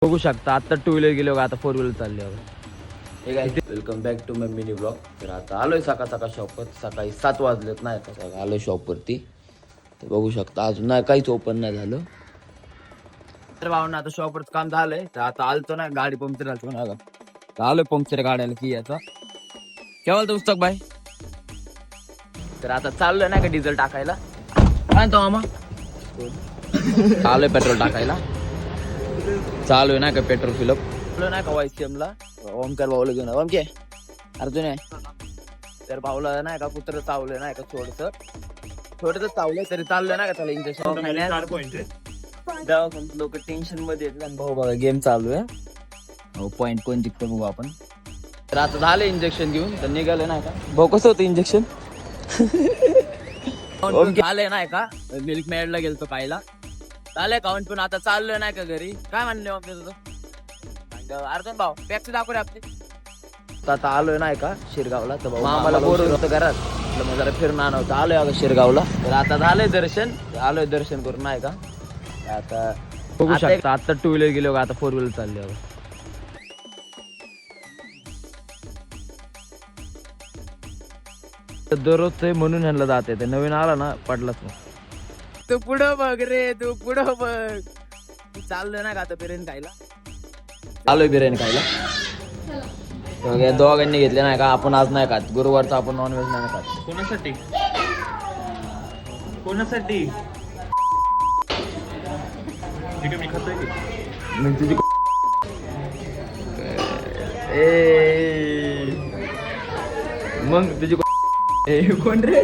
बघू शकता आता टू व्हीलर गेलो का आता फोर व्हीलर चालली आहे. हे काय welcome back to my mini blog. तर आता आलोय सकाळ शॉपवर. सकाळी 7 वाजलेत नाही का आलोय शॉपवरती. तर बघू शकता अजून नाही काहीच ओपन नाही झालं. तर भावना आता शॉपवरच काम झालंय तर आता आलतो ना गाडी पंक्चर झालतो ना तर आलोय पंक्चर काढायला की याचा केव्हा पुस्तक बाय. तर आता चाललोय ना का डिझेल टाकायला. काय तो मामा आलोय पेट्रोल टाकायला. चालू आहे ना का पेट्रोल फिलअप नाही का YCM ला ओमकार भाऊला घेऊन ओमके अर्जुन आहे. तर भाऊला नाही का कुत्र चावलंय नाही का थोडस चावलंय तरी चाललंय ना का त्याला इंजेक्शन लोक टेन्शन मध्ये येत आणि भाऊ बघा गेम चालू आहे. हो पॉईंट कोण जिंकतो बघू आपण. तर आता झालं इंजेक्शन घेऊन तर निघालं नाही का भाऊ कसं होतं इंजेक्शन झालंय नाही का मिल्क मेडला गेलतो पाहिला चालय काउंट पण आता चाललोय नाही का घरी. काय म्हणले मग तुझं अर्जुन भाऊ पॅक्स दाखवले आपली. आता आलोय नाही का शिरगावला तर भाऊ आम्हाला बोर होतं घरात मग जरा फिरून आणवतं आलोय अगं शिरगावला. तर आता झालंय दर्शन आलोय दर्शन करून नाही का. आता बघू शकता आता टू व्हीलर गेलो का आता फोर व्हीलर चालली आहे. दररोज म्हणून ह्यांना जाते ते नवीन आला ना पडलाच मग. तू पुढं बघ रे तू पुढं बघ. चाललोय ना का आता बिर्याणी खायला. आलोय बिर्याणी खायला. या दोघांनी घेतले नाही का आपण आज नाही खात गुरुवारचा आपण नॉनव्हेज नाही खात. कोणासाठी कोणासाठी ठीक आहे मी खातोय की. मग तुझी मग तुझी कोण रे